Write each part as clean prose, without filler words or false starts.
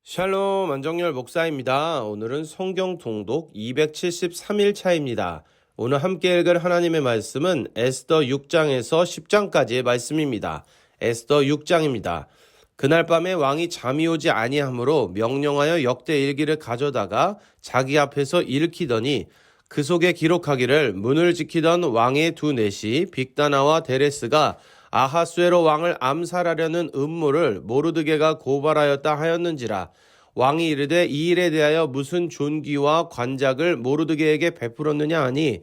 샬롬 안정열 목사입니다. 오늘은 성경 통독 273일 차입니다. 오늘 함께 읽을 하나님의 말씀은 에스더 6장에서 10장까지의 말씀입니다. 에스더 6장입니다. 그날 밤에 왕이 잠이 오지 아니하므로 명령하여 역대 일기를 가져다가 자기 앞에서 읽히더니 그 속에 기록하기를 문을 지키던 왕의 두 내시 빅다나와 데레스가 아하수에로 왕을 암살하려는 음모를 모르드게가 고발하였다 하였는지라. 왕이 이르되 이 일에 대하여 무슨 존귀와 관작을 모르드게에게 베풀었느냐 하니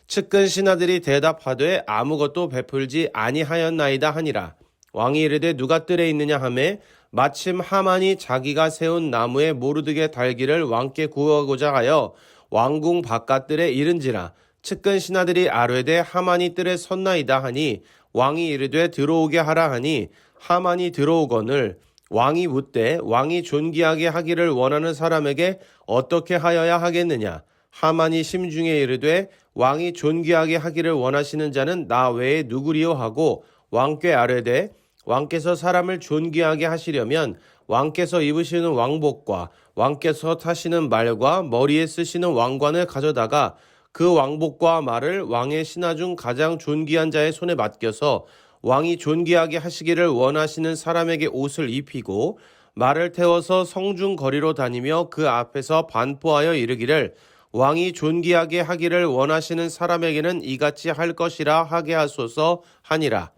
측근 신하들이 대답하되 아무것도 베풀지 아니하였나이다 하니라. 왕이 이르되 누가 뜰에 있느냐 하매 마침 하만이 자기가 세운 나무에 모르드게 달기를 왕께 구하고자 하여 왕궁 바깥들에 이른지라. 측근 신하들이 아뢰되 하만이 뜰에 섰나이다 하니 왕이 이르되 들어오게 하라 하니 하만이 들어오거늘 왕이 묻되 왕이 존귀하게 하기를 원하는 사람에게 어떻게 하여야 하겠느냐. 하만이 심중에 이르되 왕이 존귀하게 하기를 원하시는 자는 나 외에 누구리요 하고 왕께 아뢰되 왕께서 사람을 존귀하게 하시려면 왕께서 입으시는 왕복과 왕께서 타시는 말과 머리에 쓰시는 왕관을 가져다가 그 왕복과 말을 왕의 신하 중 가장 존귀한 자의 손에 맡겨서 왕이 존귀하게 하시기를 원하시는 사람에게 옷을 입히고 말을 태워서 성중 거리로 다니며 그 앞에서 반포하여 이르기를 왕이 존귀하게 하기를 원하시는 사람에게는 이같이 할 것이라 하게 하소서 하니라.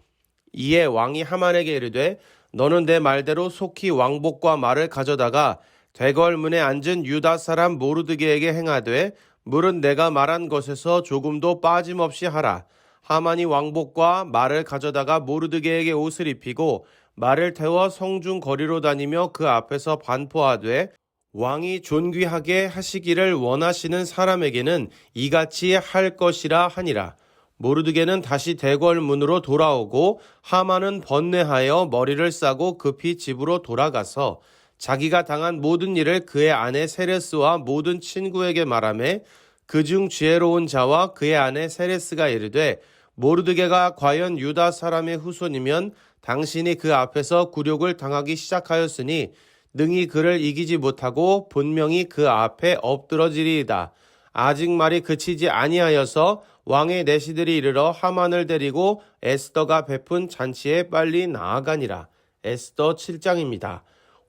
이에 왕이 하만에게 이르되 너는 내 말대로 속히 왕복과 말을 가져다가 대궐문에 앉은 유다 사람 모르드게에게 행하되 물은 내가 말한 것에서 조금도 빠짐없이 하라. 하만이 왕복과 말을 가져다가 모르드게에게 옷을 입히고 말을 태워 성중 거리로 다니며 그 앞에서 반포하되 왕이 존귀하게 하시기를 원하시는 사람에게는 이같이 할 것이라 하니라. 모르드게는 다시 대궐문으로 돌아오고 하만은 번뇌하여 머리를 싸고 급히 집으로 돌아가서 자기가 당한 모든 일을 그의 아내 세레스와 모든 친구에게 말하매 그중 지혜로운 자와 그의 아내 세레스가 이르되 모르드게가 과연 유다 사람의 후손이면 당신이 그 앞에서 굴욕을 당하기 시작하였으니 능히 그를 이기지 못하고 분명히 그 앞에 엎드러지리이다. 아직 말이 그치지 아니하여서 왕의 내시들이 이르러 하만을 데리고 에스더가 베푼 잔치에 빨리 나아가니라. 에스더 7장입니다.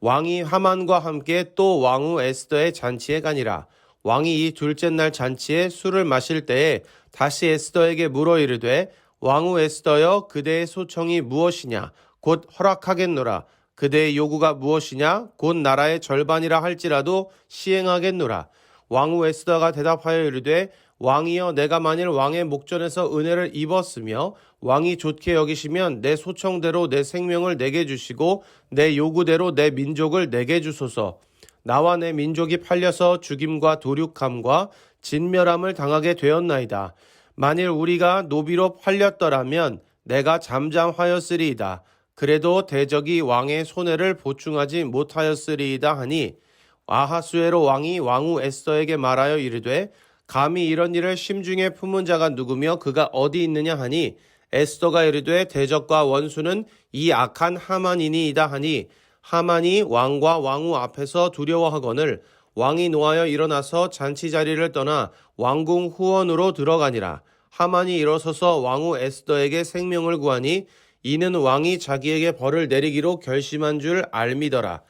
왕이 하만과 함께 또 왕후 에스더의 잔치에 가니라. 왕이 이 둘째 날 잔치에 술을 마실 때에 다시 에스더에게 물어 이르되 왕후 에스더여 그대의 소청이 무엇이냐 곧 허락하겠노라. 그대의 요구가 무엇이냐 곧 나라의 절반이라 할지라도 시행하겠노라. 왕후 에스더가 대답하여 이르되 왕이여 내가 만일 왕의 목전에서 은혜를 입었으며 왕이 좋게 여기시면 내 소청대로 내 생명을 내게 주시고 내 요구대로 내 민족을 내게 주소서. 나와 내 민족이 팔려서 죽임과 도륙함과 진멸함을 당하게 되었나이다. 만일 우리가 노비로 팔렸더라면 내가 잠잠하였으리이다. 그래도 대적이 왕의 손해를 보충하지 못하였으리이다 하니 아하수에로 왕이 왕후 에스더에게 말하여 이르되 감히 이런 일을 심중에 품은 자가 누구며 그가 어디 있느냐 하니 에스더가 이르되 대적과 원수는 이 악한 하만이니이다 하니 하만이 왕과 왕후 앞에서 두려워하거늘 왕이 노하여 일어나서 잔치 자리를 떠나 왕궁 후원으로 들어가니라. 하만이 일어서서 왕후 에스더에게 생명을 구하니 이는 왕이 자기에게 벌을 내리기로 결심한 줄 알미더라.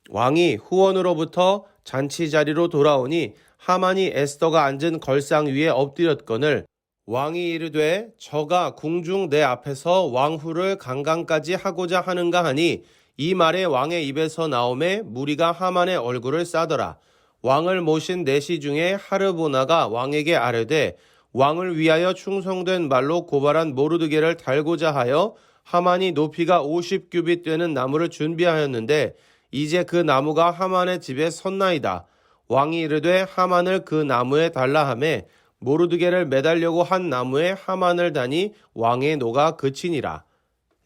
왕이 후원으로부터 잔치 자리로 돌아오니 하만이 에스더가 앉은 걸상 위에 엎드렸거늘 왕이 이르되 저가 궁중 내 앞에서 왕후를 강간까지 하고자 하는가 하니 이 말에 왕의 입에서 나오매 무리가 하만의 얼굴을 싸더라. 왕을 모신 내시 중에 하르보나가 왕에게 아뢰되 왕을 위하여 충성된 말로 고발한 모르드게를 달고자 하여 하만이 높이가 50규빗 되는 나무를 준비하였는데 이제 그 나무가 하만의 집에 섰나이다. 왕이 이르되 하만을 그 나무에 달라 하매 모르드게를 매달려고 한 나무에 하만을 다니 왕의 노가 그치니라.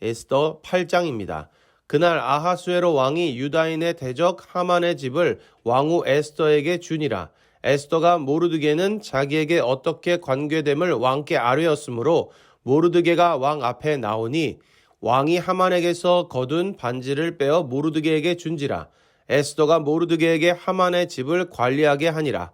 에스더 8장입니다. 그날 아하수에로 왕이 유다인의 대적 하만의 집을 왕후 에스더에게 주니라. 에스더가 모르드게는 자기에게 어떻게 관계됨을 왕께 아뢰었으므로 모르드게가 왕 앞에 나오니 왕이 하만에게서 거둔 반지를 빼어 모르드게에게 준지라. 에스더가 모르드게에게 하만의 집을 관리하게 하니라.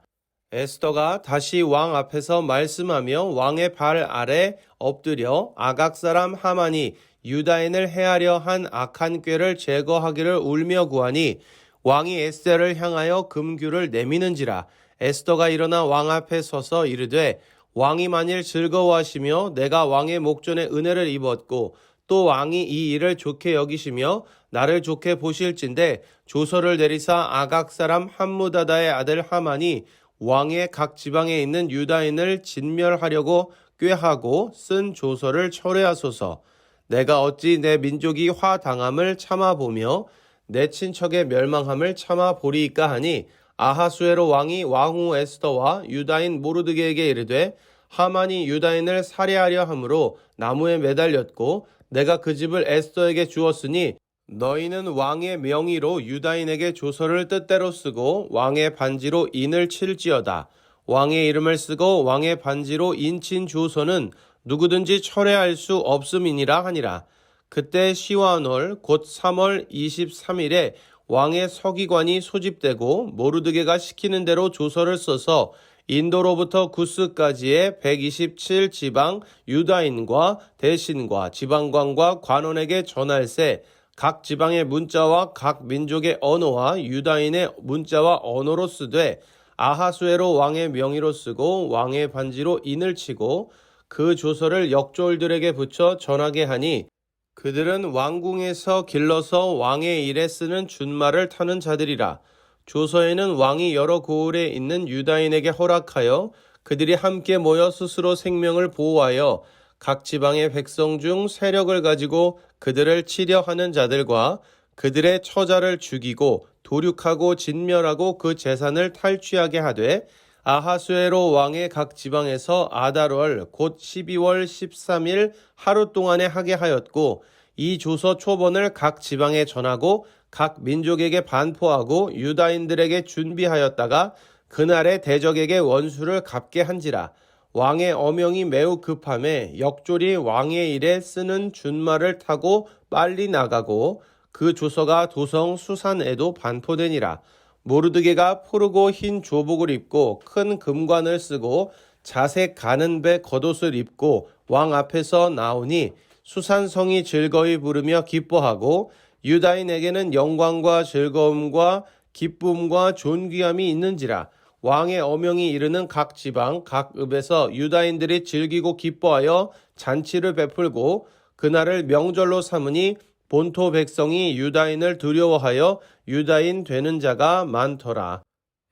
에스더가 다시 왕 앞에서 말씀하며 왕의 발 아래 엎드려 아각 사람 하만이 유다인을 해하려 한 악한 꾀를 제거하기를 울며 구하니 왕이 에스더를 향하여 금규를 내미는지라. 에스더가 일어나 왕 앞에 서서 이르되 왕이 만일 즐거워하시며 내가 왕의 목전에 은혜를 입었고 또 왕이 이 일을 좋게 여기시며 나를 좋게 보실진대 조서를 내리사 아각 사람 함무다다의 아들 하만이 왕의 각 지방에 있는 유다인을 진멸하려고 꾀하고 쓴 조서를 철회하소서. 내가 어찌 내 민족이 화당함을 참아보며 내 친척의 멸망함을 참아보리이까 하니 아하수에로 왕이 왕후 에스더와 유다인 모르드게에게 이르되 하만이 유다인을 살해하려 함으로 나무에 매달렸고 내가 그 집을 에스더에게 주었으니 너희는 왕의 명의로 유다인에게 조서를 뜻대로 쓰고 왕의 반지로 인을 칠지어다. 왕의 이름을 쓰고 왕의 반지로 인친 조서는 누구든지 철회할 수 없음이니라 하니라. 그때 시완월 곧 3월 23일에 왕의 서기관이 소집되고 모르드게가 시키는 대로 조서를 써서 인도로부터 구스까지의 127지방 유다인과 대신과 지방관과 관원에게 전할세 각 지방의 문자와 각 민족의 언어와 유다인의 문자와 언어로 쓰되 아하수에로 왕의 명의로 쓰고 왕의 반지로 인을 치고 그 조서를 역졸들에게 붙여 전하게 하니 그들은 왕궁에서 길러서 왕의 일에 쓰는 준말을 타는 자들이라. 조서에는 왕이 여러 고을에 있는 유다인에게 허락하여 그들이 함께 모여 스스로 생명을 보호하여 각 지방의 백성 중 세력을 가지고 그들을 치려하는 자들과 그들의 처자를 죽이고 도륙하고 진멸하고 그 재산을 탈취하게 하되 아하수에로 왕의 각 지방에서 아달월 곧 12월 13일 하루 동안에 하게 하였고 이 조서 초본을 각 지방에 전하고 각 민족에게 반포하고 유다인들에게 준비하였다가 그날에 대적에게 원수를 갚게 한지라. 왕의 어명이 매우 급함에 역졸이 왕의 일에 쓰는 준말을 타고 빨리 나가고 그 조서가 도성 수산에도 반포되니라. 모르드게가 푸르고 흰 조복을 입고 큰 금관을 쓰고 자색 가는 배 겉옷을 입고 왕 앞에서 나오니 수산성이 즐거이 부르며 기뻐하고 유다인에게는 영광과 즐거움과 기쁨과 존귀함이 있는지라. 왕의 어명이 이르는 각 지방 각 읍에서 유다인들이 즐기고 기뻐하여 잔치를 베풀고 그날을 명절로 삼으니 본토 백성이 유다인을 두려워하여 유다인 되는 자가 많더라.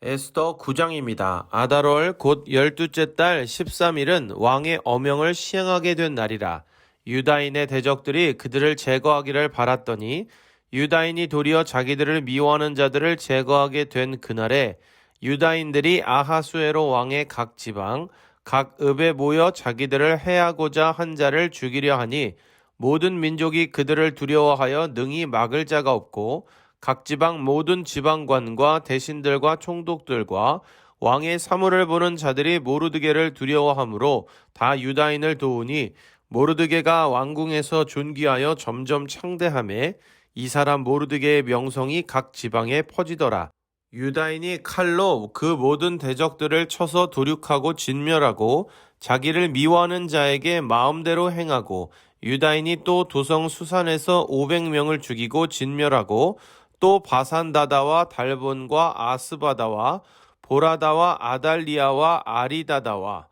에스더 9장입니다. 아달월 곧 12째 달 13일은 왕의 어명을 시행하게 된 날이라. 유다인의 대적들이 그들을 제거하기를 바랐더니 유다인이 도리어 자기들을 미워하는 자들을 제거하게 된 그날에 유다인들이 아하수에로 왕의 각 지방 각 읍에 모여 자기들을 해하고자 한 자를 죽이려 하니 모든 민족이 그들을 두려워하여 능히 막을 자가 없고 각 지방 모든 지방관과 대신들과 총독들과 왕의 사물을 보는 자들이 모르드게를 두려워하므로 다 유다인을 도우니 모르드게가 왕궁에서 존귀하여 점점 창대하매 이 사람 모르드게의 명성이 각 지방에 퍼지더라. 유다인이 칼로 그 모든 대적들을 쳐서 도륙하고 진멸하고 자기를 미워하는 자에게 마음대로 행하고 유다인이 또 도성 수산에서 500명을 죽이고 진멸하고 또 바산다다와 달본과 아스바다와 보라다와 아달리아와 아리다다와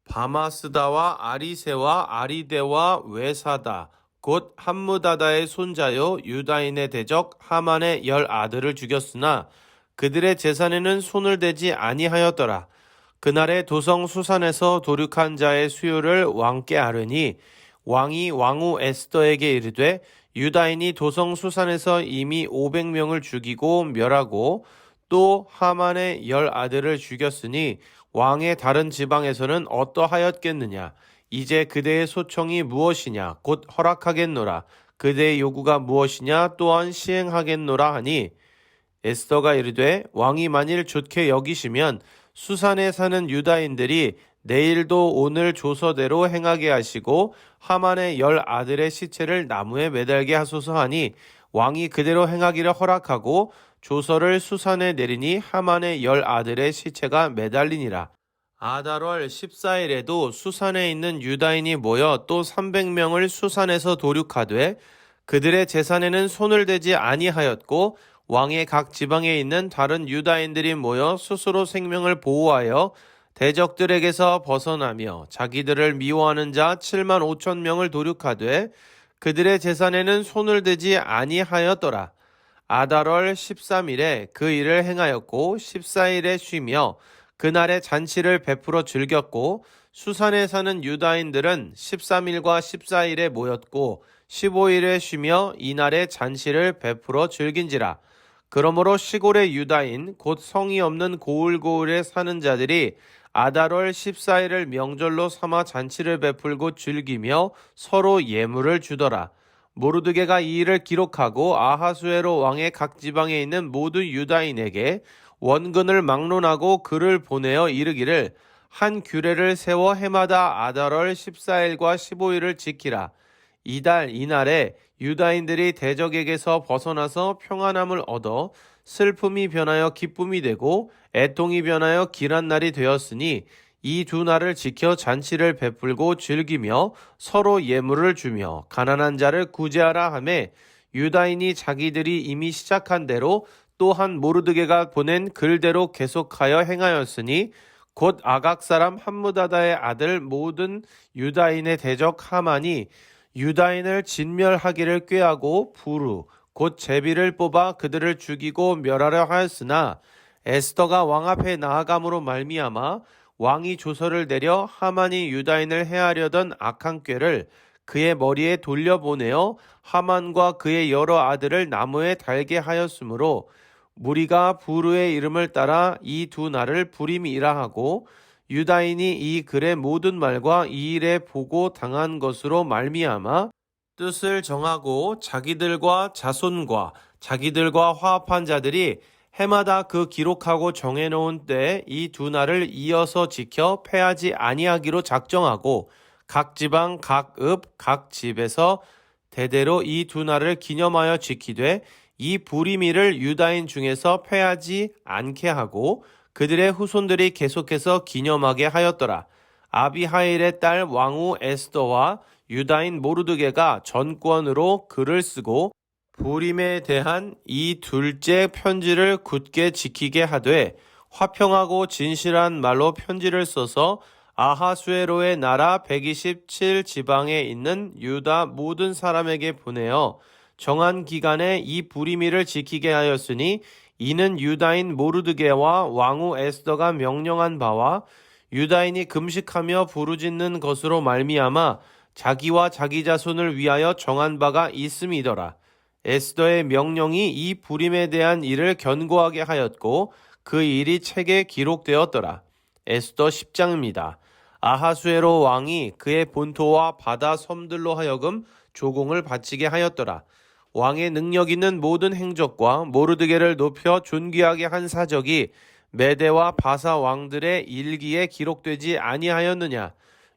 바마스다와 아리세와 아리데와 외사다 곧 함무다다의 손자요 유다인의 대적 하만의 10아들을 죽였으나 그들의 재산에는 손을 대지 아니하였더라. 그날에 도성 수산에서 도륙한 자의 수요를 왕께 아르니 왕이 왕후 에스더에게 이르되 유다인이 도성 수산에서 이미 500명을 죽이고 멸하고 또 하만의 10아들을 죽였으니 왕의 다른 지방에서는 어떠하였겠느냐. 이제 그대의 소청이 무엇이냐 곧 허락하겠노라. 그대의 요구가 무엇이냐 또한 시행하겠노라 하니 에스더가 이르되 왕이 만일 좋게 여기시면 수산에 사는 유다인들이 내일도 오늘 조서대로 행하게 하시고 하만의 10아들의 시체를 나무에 매달게 하소서 하니 왕이 그대로 행하기를 허락하고 조서를 수산에 내리니 하만의 10아들의 시체가 매달리니라. 아달월 14일에도 수산에 있는 유다인이 모여 또 300명을 수산에서 도륙하되 그들의 재산에는 손을 대지 아니하였고 왕의 각 지방에 있는 다른 유다인들이 모여 스스로 생명을 보호하여 대적들에게서 벗어나며 자기들을 미워하는 자 7만 5천 명을 도륙하되 그들의 재산에는 손을 대지 아니하였더라. 아달월 13일에 그 일을 행하였고 14일에 쉬며 그날에 잔치를 베풀어 즐겼고 수산에 사는 유다인들은 13일과 14일에 모였고 15일에 쉬며 이날에 잔치를 베풀어 즐긴지라. 그러므로 시골의 유다인 곧 성이 없는 고을고을에 사는 자들이 아달월 14일을 명절로 삼아 잔치를 베풀고 즐기며 서로 예물을 주더라. 모르드게가 이 일을 기록하고 아하수에로 왕의 각 지방에 있는 모든 유다인에게 원근을 막론하고 글을 보내어 이르기를 한 규례를 세워 해마다 아달월 14일과 15일을 지키라. 이달 이날에 유다인들이 대적에게서 벗어나서 평안함을 얻어 슬픔이 변하여 기쁨이 되고 애통이 변하여 길한 날이 되었으니 이 두 날을 지켜 잔치를 베풀고 즐기며 서로 예물을 주며 가난한 자를 구제하라 하매 유다인이 자기들이 이미 시작한 대로 또한 모르드게가 보낸 글대로 계속하여 행하였으니 곧 아각 사람 함무다다의 아들 모든 유다인의 대적 하만이 유다인을 진멸하기를 꾀하고 부르 곧 제비를 뽑아 그들을 죽이고 멸하려 하였으나 에스더가 왕 앞에 나아감으로 말미암아 왕이 조서를 내려 하만이 유다인을 해하려던 악한 꾀를 그의 머리에 돌려보내어 하만과 그의 여러 아들을 나무에 달게 하였으므로 무리가 부르의 이름을 따라 이 두 날을 부림이라 하고 유다인이 이 글의 모든 말과 이 일에 보고 당한 것으로 말미암아 뜻을 정하고 자기들과 자손과 자기들과 화합한 자들이 해마다 그 기록하고 정해놓은 때 이 두 날을 이어서 지켜 패하지 아니하기로 작정하고 각 지방 각 읍 각 집에서 대대로 이 두 날을 기념하여 지키되 이 부리미를 유다인 중에서 패하지 않게 하고 그들의 후손들이 계속해서 기념하게 하였더라. 아비하일의 딸 왕후 에스더와 유다인 모르드게가 전권으로 글을 쓰고 부림에 대한 이 둘째 편지를 굳게 지키게 하되 화평하고 진실한 말로 편지를 써서 아하수에로의 나라 127 지방에 있는 유다 모든 사람에게 보내어 정한 기간에 이 부리미를 지키게 하였으니 이는 유다인 모르드게와 왕후 에스더가 명령한 바와 유다인이 금식하며 부르짖는 것으로 말미암아 자기와 자기 자손을 위하여 정한 바가 있음이더라. 에스더의 명령이 이 부림에 대한 일을 견고하게 하였고 그 일이 책에 기록되었더라. 에스더 10장입니다. 아하수에로 왕이 그의 본토와 바다 섬들로 하여금 조공을 바치게 하였더라. 왕의 능력 있는 모든 행적과 모르드게를 높여 존귀하게 한 사적이 메대와 바사 왕들의 일기에 기록되지 아니하였느냐.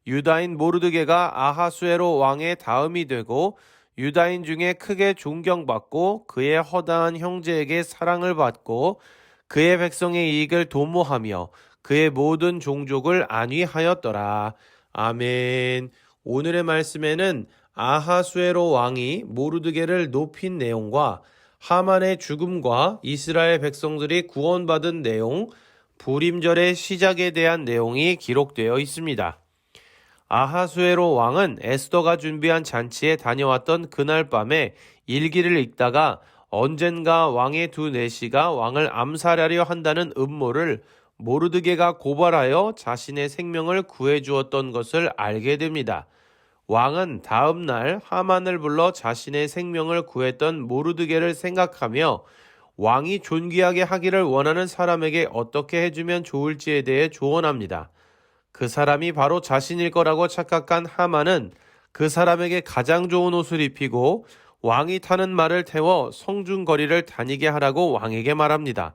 유다인 모르드게가 아하수에로 왕의 다음이 되고 유다인 중에 크게 존경받고 그의 허다한 형제에게 사랑을 받고 그의 백성의 이익을 도모하며 그의 모든 종족을 안위하였더라. 아멘. 오늘의 말씀에는 아하수에로 왕이 모르드게를 높인 내용과 하만의 죽음과 이스라엘 백성들이 구원받은 내용, 부림절의 시작에 대한 내용이 기록되어 있습니다. 아하수에로 왕은 에스더가 준비한 잔치에 다녀왔던 그날 밤에 일기를 읽다가 언젠가 왕의 두 내시가 왕을 암살하려 한다는 음모를 모르드게가 고발하여 자신의 생명을 구해주었던 것을 알게 됩니다. 왕은 다음 날 하만을 불러 자신의 생명을 구했던 모르드게를 생각하며 왕이 존귀하게 하기를 원하는 사람에게 어떻게 해주면 좋을지에 대해 조언합니다. 그 사람이 바로 자신일 거라고 착각한 하만은 그 사람에게 가장 좋은 옷을 입히고 왕이 타는 말을 태워 성중거리를 다니게 하라고 왕에게 말합니다.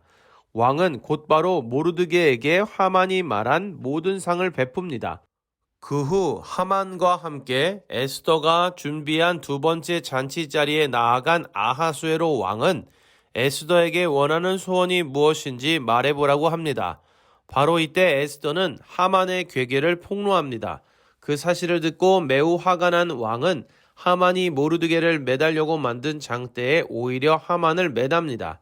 왕은 곧바로 모르드게에게 하만이 말한 모든 상을 베풉니다. 그 후 하만과 함께 에스더가 준비한 두 번째 잔치 자리에 나아간 아하수에로 왕은 에스더에게 원하는 소원이 무엇인지 말해보라고 합니다. 바로 이때 에스더는 하만의 괴계를 폭로합니다. 그 사실을 듣고 매우 화가 난 왕은 하만이 모르드게를 매달려고 만든 장대에 오히려 하만을 매답니다.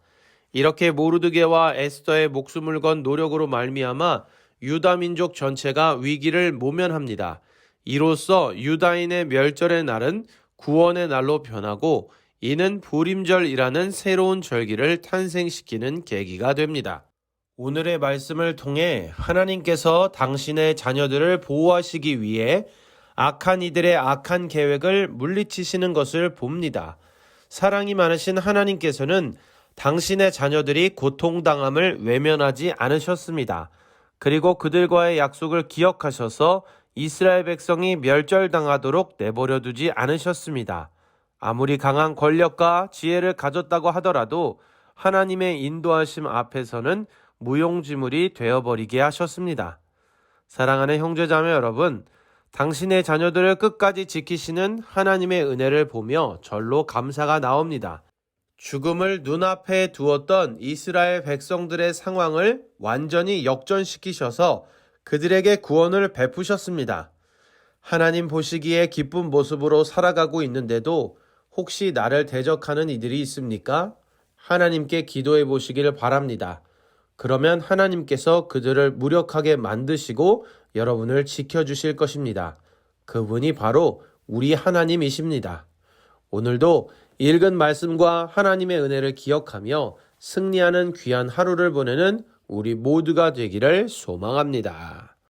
이렇게 모르드게와 에스더의 목숨을 건 노력으로 말미암아 유다 민족 전체가 위기를 모면합니다. 이로써 유다인의 멸절의 날은 구원의 날로 변하고 이는 부림절이라는 새로운 절기를 탄생시키는 계기가 됩니다. 오늘의 말씀을 통해 하나님께서 당신의 자녀들을 보호하시기 위해 악한 이들의 악한 계획을 물리치시는 것을 봅니다. 사랑이 많으신 하나님께서는 당신의 자녀들이 고통당함을 외면하지 않으셨습니다. 그리고 그들과의 약속을 기억하셔서 이스라엘 백성이 멸절당하도록 내버려 두지 않으셨습니다. 아무리 강한 권력과 지혜를 가졌다고 하더라도 하나님의 인도하심 앞에서는 무용지물이 되어버리게 하셨습니다. 사랑하는 형제자매 여러분, 당신의 자녀들을 끝까지 지키시는 하나님의 은혜를 보며 절로 감사가 나옵니다. 죽음을 눈앞에 두었던 이스라엘 백성들의 상황을 완전히 역전시키셔서 그들에게 구원을 베푸셨습니다. 하나님 보시기에 기쁜 모습으로 살아가고 있는데도 혹시 나를 대적하는 이들이 있습니까? 하나님께 기도해 보시기를 바랍니다. 그러면 하나님께서 그들을 무력하게 만드시고 여러분을 지켜주실 것입니다. 그분이 바로 우리 하나님이십니다. 오늘도 읽은 말씀과 하나님의 은혜를 기억하며 승리하는 귀한 하루를 보내는 우리 모두가 되기를 소망합니다.